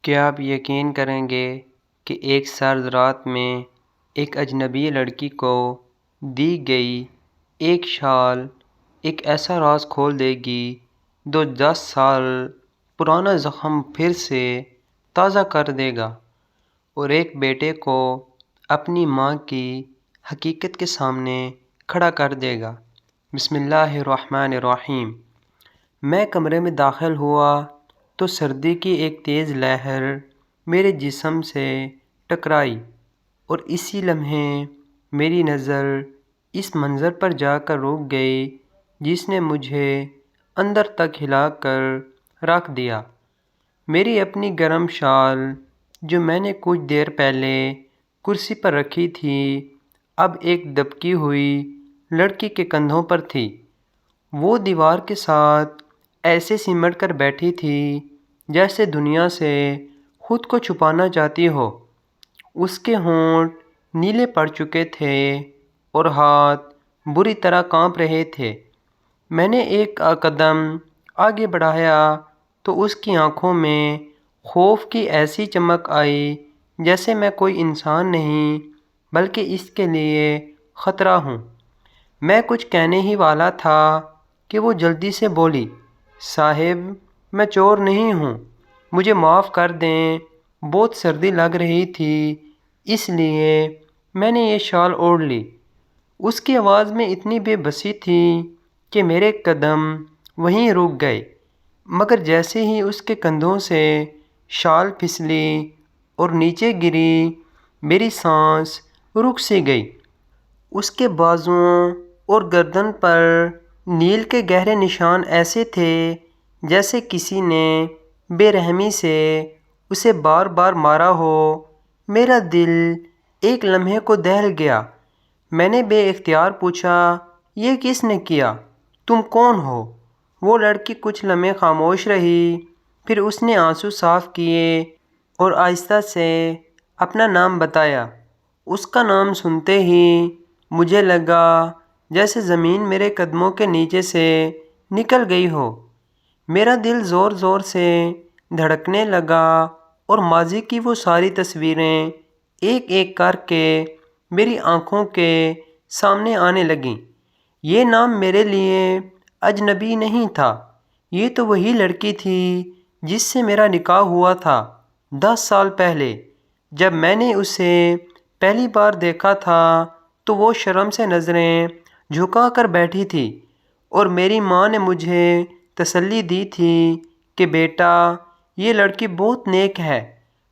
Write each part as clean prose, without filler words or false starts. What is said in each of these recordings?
کیا آپ یقین کریں گے کہ ایک سرد رات میں ایک اجنبی لڑکی کو دی گئی ایک شال ایک ایسا راز کھول دے گی جو 10 سال پرانا زخم پھر سے تازہ کر دے گا اور ایک بیٹے کو اپنی ماں کی حقیقت کے سامنے کھڑا کر دے گا۔ بسم اللہ الرحمن الرحیم۔ میں کمرے میں داخل ہوا تو سردی کی ایک تیز لہر میرے جسم سے ٹکرائی اور اسی لمحے میری نظر اس منظر پر جا کر رک گئی جس نے مجھے اندر تک ہلا کر رکھ دیا۔ میری اپنی گرم شال جو میں نے کچھ دیر پہلے کرسی پر رکھی تھی اب ایک دبکی ہوئی لڑکی کے کندھوں پر تھی۔ وہ دیوار کے ساتھ ایسے سمٹ کر بیٹھی تھی جیسے دنیا سے خود کو چھپانا چاہتی ہو۔ اس کے ہونٹ نیلے پڑ چکے تھے اور ہاتھ بری طرح کانپ رہے تھے۔ میں نے ایک قدم آگے بڑھایا تو اس کی آنکھوں میں خوف کی ایسی چمک آئی جیسے میں کوئی انسان نہیں بلکہ اس کے لیے خطرہ ہوں۔ میں کچھ کہنے ہی والا تھا کہ وہ جلدی سے بولی، صاحب میں چور نہیں ہوں، مجھے معاف کر دیں، بہت سردی لگ رہی تھی اس لیے میں نے یہ شال اوڑھ لی۔ اس کی آواز میں اتنی بے بسی تھی کہ میرے قدم وہیں رک گئے، مگر جیسے ہی اس کے کندھوں سے شال پھسلی اور نیچے گری میری سانس رک سی گئی۔ اس کے بازوؤں اور گردن پر نیل کے گہرے نشان ایسے تھے جیسے کسی نے بے رحمی سے اسے بار بار مارا ہو۔ میرا دل ایک لمحے کو دہل گیا۔ میں نے بے اختیار پوچھا، یہ کس نے کیا؟ تم کون ہو؟ وہ لڑکی کچھ لمحے خاموش رہی، پھر اس نے آنسو صاف کیے اور آہستہ سے اپنا نام بتایا۔ اس کا نام سنتے ہی مجھے لگا جیسے زمین میرے قدموں کے نیچے سے نکل گئی ہو۔ میرا دل زور زور سے دھڑکنے لگا اور ماضی کی وہ ساری تصویریں ایک ایک کر کے میری آنکھوں کے سامنے آنے لگیں۔ یہ نام میرے لیے اجنبی نہیں تھا، یہ تو وہی لڑکی تھی جس سے میرا نکاح ہوا تھا 10 سال پہلے۔ جب میں نے اسے پہلی بار دیکھا تھا تو وہ شرم سے نظریں جھکا کر بیٹھی تھی اور میری ماں نے مجھے تسلی دی تھی کہ بیٹا یہ لڑکی بہت نیک ہے،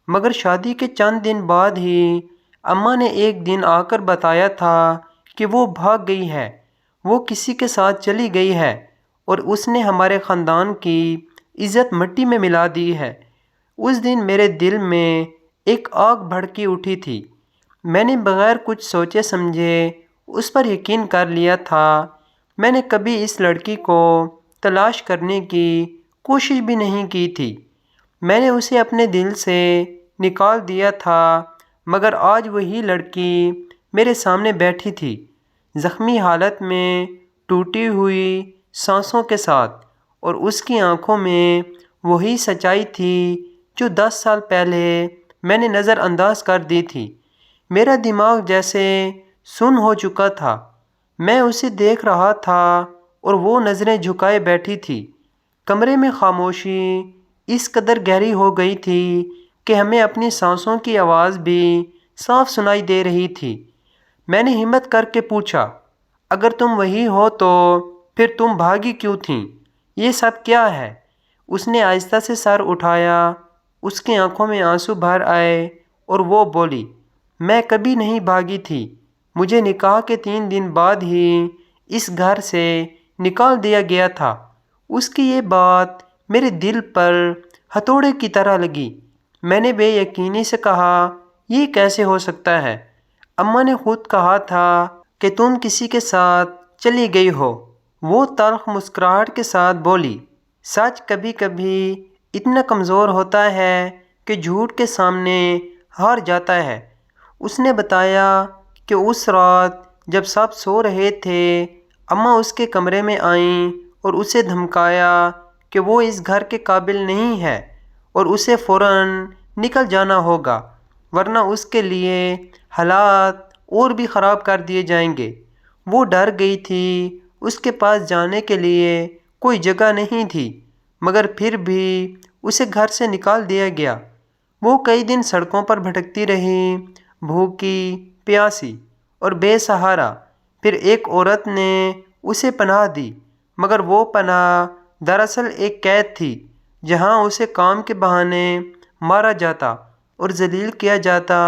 مگر شادی کے چند دن بعد ہی اماں نے ایک دن آ کر بتایا تھا کہ وہ بھاگ گئی ہے، وہ کسی کے ساتھ چلی گئی ہے اور اس نے ہمارے خاندان کی عزت مٹی میں ملا دی ہے۔ اس دن میرے دل میں ایک آگ بھڑکی اٹھی تھی۔ میں نے بغیر کچھ سوچے سمجھے اس پر یقین کر لیا تھا۔ میں نے کبھی اس لڑکی کو تلاش کرنے کی کوشش بھی نہیں کی تھی، میں نے اسے اپنے دل سے نکال دیا تھا، مگر آج وہی لڑکی میرے سامنے بیٹھی تھی، زخمی حالت میں، ٹوٹی ہوئی سانسوں کے ساتھ، اور اس کی آنکھوں میں وہی سچائی تھی جو 10 سال پہلے میں نے نظر انداز کر دی تھی۔ میرا دماغ جیسے سن ہو چکا تھا۔ میں اسے دیکھ رہا تھا اور وہ نظریں جھکائے بیٹھی تھی۔ کمرے میں خاموشی اس قدر گہری ہو گئی تھی کہ ہمیں اپنی سانسوں کی آواز بھی صاف سنائی دے رہی تھی۔ میں نے ہمت کر کے پوچھا، اگر تم وہی ہو تو پھر تم بھاگی کیوں تھیں؟ یہ سب کیا ہے؟ اس نے آہستہ سے سر اٹھایا، اس کی آنکھوں میں آنسو بھر آئے اور وہ بولی، میں کبھی نہیں بھاگی تھی، مجھے نکاح کے 3 دن بعد ہی اس گھر سے نکال دیا گیا تھا۔ اس کی یہ بات میرے دل پر ہتھوڑے کی طرح لگی۔ میں نے بے یقینی سے کہا، یہ کیسے ہو سکتا ہے؟ اماں نے خود کہا تھا کہ تم کسی کے ساتھ چلی گئی ہو۔ وہ تلخ مسکراہٹ کے ساتھ بولی، سچ کبھی کبھی اتنا کمزور ہوتا ہے کہ جھوٹ کے سامنے ہار جاتا ہے۔ اس نے بتایا کہ اس رات جب سب سو رہے تھے اماں اس کے کمرے میں آئیں اور اسے دھمکایا کہ وہ اس گھر کے قابل نہیں ہے اور اسے فوراً نکل جانا ہوگا، ورنہ اس کے لیے حالات اور بھی خراب کر دیے جائیں گے۔ وہ ڈر گئی تھی، اس کے پاس جانے کے لیے کوئی جگہ نہیں تھی، مگر پھر بھی اسے گھر سے نکال دیا گیا۔ وہ کئی دن سڑکوں پر بھٹکتی رہی، بھوکی، پیاسی اور بے سہارا۔ پھر ایک عورت نے اسے پناہ دی، مگر وہ پناہ دراصل ایک قید تھی، جہاں اسے کام کے بہانے مارا جاتا اور ذلیل کیا جاتا۔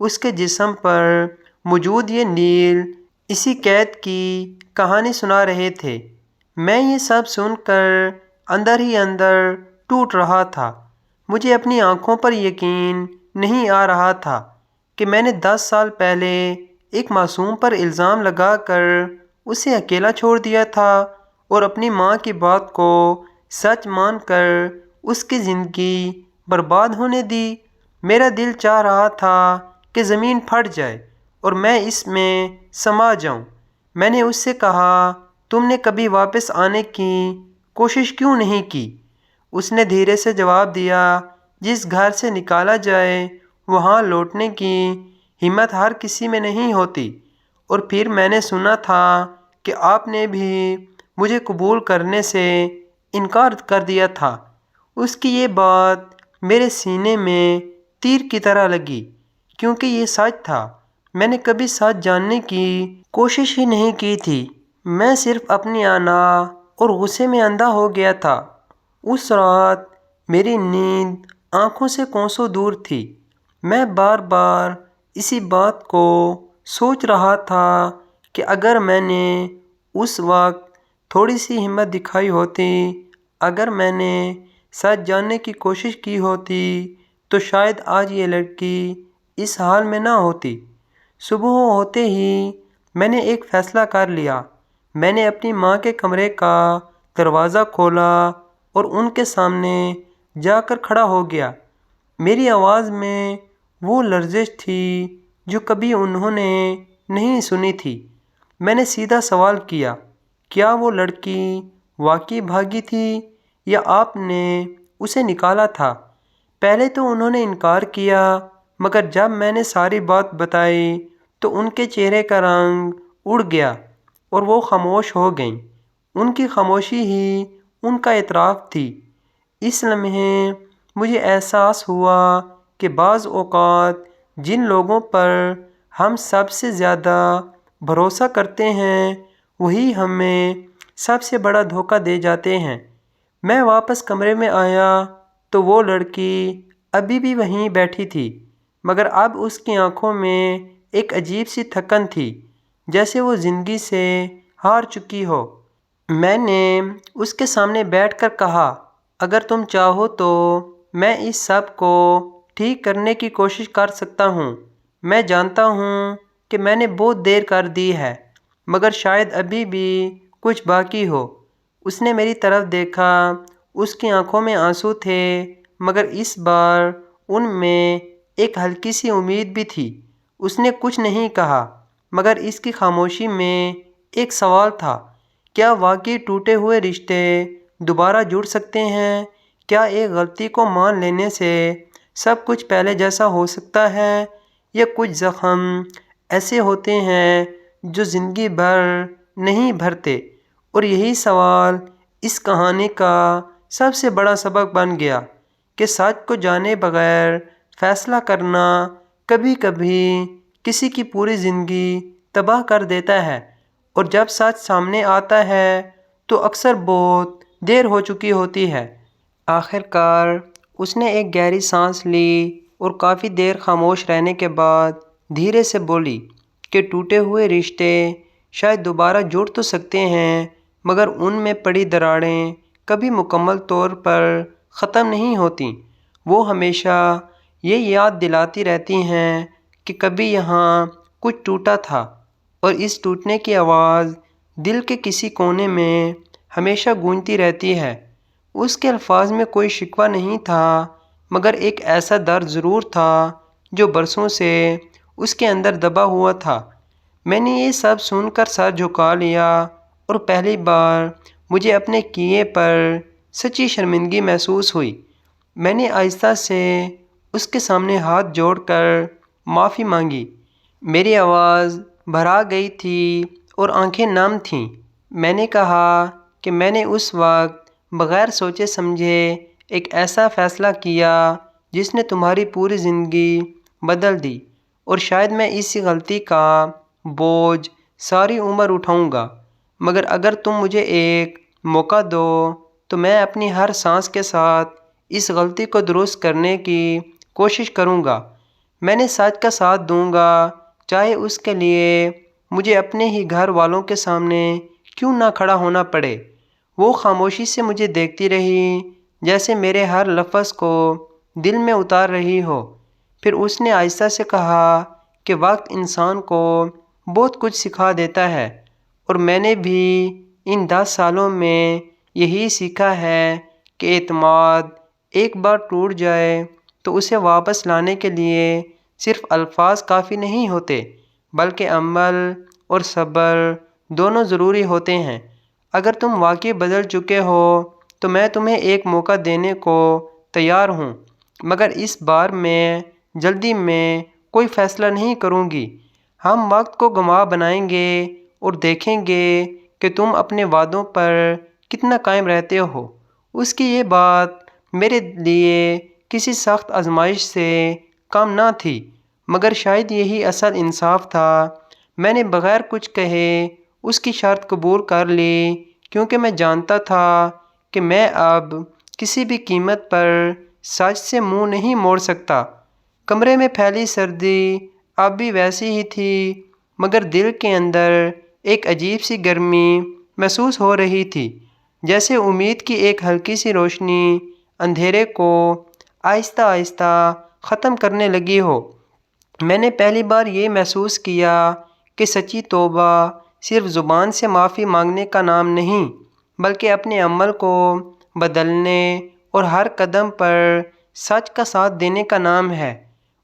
اس کے جسم پر موجود یہ نیل اسی قید کی کہانی سنا رہے تھے۔ میں یہ سب سن کر اندر ہی اندر ٹوٹ رہا تھا۔ مجھے اپنی آنکھوں پر یقین نہیں آ رہا تھا کہ میں نے 10 سال پہلے ایک معصوم پر الزام لگا کر اسے اکیلا چھوڑ دیا تھا اور اپنی ماں کی بات کو سچ مان کر اس کی زندگی برباد ہونے دی۔ میرا دل چاہ رہا تھا کہ زمین پھٹ جائے اور میں اس میں سما جاؤں۔ میں نے اس سے کہا، تم نے کبھی واپس آنے کی کوشش کیوں نہیں کی؟ اس نے دھیرے سے جواب دیا، جس گھر سے نکالا جائے وہاں لوٹنے کی ہمت ہر کسی میں نہیں ہوتی۔ اور پھر میں نے سنا تھا کہ آپ نے بھی مجھے قبول کرنے سے انکار کر دیا تھا۔ اس کی یہ بات میرے سینے میں تیر کی طرح لگی، کیونکہ یہ سچ تھا۔ میں نے کبھی سچ جاننے کی کوشش ہی نہیں کی تھی۔ میں صرف اپنی انا اور غصے میں اندھا ہو گیا تھا۔ اس رات میری نیند آنکھوں سے کوسوں دور تھی۔ میں بار بار اسی بات کو سوچ رہا تھا کہ اگر میں نے اس وقت تھوڑی سی ہمت دکھائی ہوتی، اگر میں نے سچ جاننے کی کوشش کی ہوتی، تو شاید آج یہ لڑکی اس حال میں نہ ہوتی۔ صبح ہوتے ہی میں نے ایک فیصلہ کر لیا۔ میں نے اپنی ماں کے کمرے کا دروازہ کھولا اور ان کے سامنے جا کر کھڑا ہو گیا۔ میری آواز میں وہ لرزش تھی جو کبھی انہوں نے نہیں سنی تھی۔ میں نے سیدھا سوال کیا، کیا وہ لڑکی واقعی بھاگی تھی یا آپ نے اسے نکالا تھا؟ پہلے تو انہوں نے انکار کیا، مگر جب میں نے ساری بات بتائی تو ان کے چہرے کا رنگ اڑ گیا اور وہ خاموش ہو گئیں۔ ان کی خاموشی ہی ان کا اعتراف تھی۔ اس لمحے مجھے احساس ہوا کہ بعض اوقات جن لوگوں پر ہم سب سے زیادہ بھروسہ کرتے ہیں وہی ہمیں سب سے بڑا دھوکہ دے جاتے ہیں۔ میں واپس کمرے میں آیا تو وہ لڑکی ابھی بھی وہیں بیٹھی تھی، مگر اب اس کی آنکھوں میں ایک عجیب سی تھکن تھی، جیسے وہ زندگی سے ہار چکی ہو۔ میں نے اس کے سامنے بیٹھ کر کہا، اگر تم چاہو تو میں اس سب کو ٹھیک کرنے کی کوشش کر سکتا ہوں۔ میں جانتا ہوں کہ میں نے بہت دیر کر دی ہے، مگر شاید ابھی بھی کچھ باقی ہو۔ اس نے میری طرف دیکھا۔ اس کی آنکھوں میں آنسو تھے، مگر اس بار ان میں ایک ہلکی سی امید بھی تھی۔ اس نے کچھ نہیں کہا، مگر اس کی خاموشی میں ایک سوال تھا، کیا واقعی ٹوٹے ہوئے رشتے دوبارہ جڑ سکتے ہیں؟ کیا ایک غلطی کو مان لینے سے سب کچھ پہلے جیسا ہو سکتا ہے، یا کچھ زخم ایسے ہوتے ہیں جو زندگی بھر نہیں بھرتے؟ اور یہی سوال اس کہانی کا سب سے بڑا سبق بن گیا کہ سچ کو جانے بغیر فیصلہ کرنا کبھی کبھی کسی کی پوری زندگی تباہ کر دیتا ہے، اور جب سچ سامنے آتا ہے تو اکثر بہت دیر ہو چکی ہوتی ہے۔ آخر کار اس نے ایک گہری سانس لی اور کافی دیر خاموش رہنے کے بعد دھیرے سے بولی کہ ٹوٹے ہوئے رشتے شاید دوبارہ جڑ تو سکتے ہیں، مگر ان میں پڑی دراڑیں کبھی مکمل طور پر ختم نہیں ہوتیں۔ وہ ہمیشہ یہ یاد دلاتی رہتی ہیں کہ کبھی یہاں کچھ ٹوٹا تھا، اور اس ٹوٹنے کی آواز دل کے کسی کونے میں ہمیشہ گونجتی رہتی ہے۔ اس کے الفاظ میں کوئی شکوہ نہیں تھا، مگر ایک ایسا درد ضرور تھا جو برسوں سے اس کے اندر دبا ہوا تھا۔ میں نے یہ سب سن کر سر جھکا لیا، اور پہلی بار مجھے اپنے کیے پر سچی شرمندگی محسوس ہوئی۔ میں نے آہستہ سے اس کے سامنے ہاتھ جوڑ کر معافی مانگی۔ میری آواز بھرا گئی تھی اور آنکھیں نم تھیں۔ میں نے کہا کہ میں نے اس وقت بغیر سوچے سمجھے ایک ایسا فیصلہ کیا جس نے تمہاری پوری زندگی بدل دی، اور شاید میں اسی غلطی کا بوجھ ساری عمر اٹھاؤں گا، مگر اگر تم مجھے ایک موقع دو تو میں اپنی ہر سانس کے ساتھ اس غلطی کو درست کرنے کی کوشش کروں گا۔ میں نے سچ کا ساتھ دوں گا، چاہے اس کے لیے مجھے اپنے ہی گھر والوں کے سامنے کیوں نہ کھڑا ہونا پڑے۔ وہ خاموشی سے مجھے دیکھتی رہی، جیسے میرے ہر لفظ کو دل میں اتار رہی ہو۔ پھر اس نے آہستہ سے کہا کہ وقت انسان کو بہت کچھ سکھا دیتا ہے، اور میں نے بھی ان 10 سالوں میں یہی سیکھا ہے کہ اعتماد ایک بار ٹوٹ جائے تو اسے واپس لانے کے لیے صرف الفاظ کافی نہیں ہوتے، بلکہ عمل اور صبر دونوں ضروری ہوتے ہیں۔ اگر تم واقعی بدل چکے ہو تو میں تمہیں ایک موقع دینے کو تیار ہوں، مگر اس بار میں جلدی میں کوئی فیصلہ نہیں کروں گی۔ ہم وقت کو گواہ بنائیں گے اور دیکھیں گے کہ تم اپنے وعدوں پر کتنا قائم رہتے ہو۔ اس کی یہ بات میرے لیے کسی سخت آزمائش سے کم نہ تھی، مگر شاید یہی اصل انصاف تھا۔ میں نے بغیر کچھ کہے اس کی شرط قبول کر لی، کیونکہ میں جانتا تھا کہ میں اب کسی بھی قیمت پر سچ سے منہ نہیں موڑ سکتا۔ کمرے میں پھیلی سردی اب بھی ویسی ہی تھی، مگر دل کے اندر ایک عجیب سی گرمی محسوس ہو رہی تھی، جیسے امید کی ایک ہلکی سی روشنی اندھیرے کو آہستہ آہستہ ختم کرنے لگی ہو۔ میں نے پہلی بار یہ محسوس کیا کہ سچی توبہ صرف زبان سے معافی مانگنے کا نام نہیں، بلکہ اپنے عمل کو بدلنے اور ہر قدم پر سچ کا ساتھ دینے کا نام ہے۔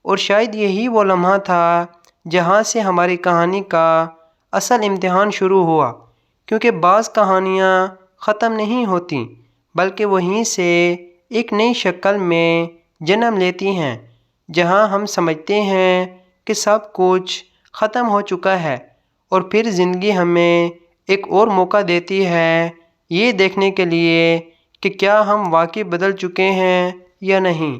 اور شاید یہی وہ لمحہ تھا جہاں سے ہماری کہانی کا اصل امتحان شروع ہوا، کیونکہ بعض کہانیاں ختم نہیں ہوتیں، بلکہ وہیں سے ایک نئی شکل میں جنم لیتی ہیں، جہاں ہم سمجھتے ہیں کہ سب کچھ ختم ہو چکا ہے، اور پھر زندگی ہمیں ایک اور موقع دیتی ہے یہ دیکھنے کے لیے کہ کیا ہم واقعی بدل چکے ہیں یا نہیں۔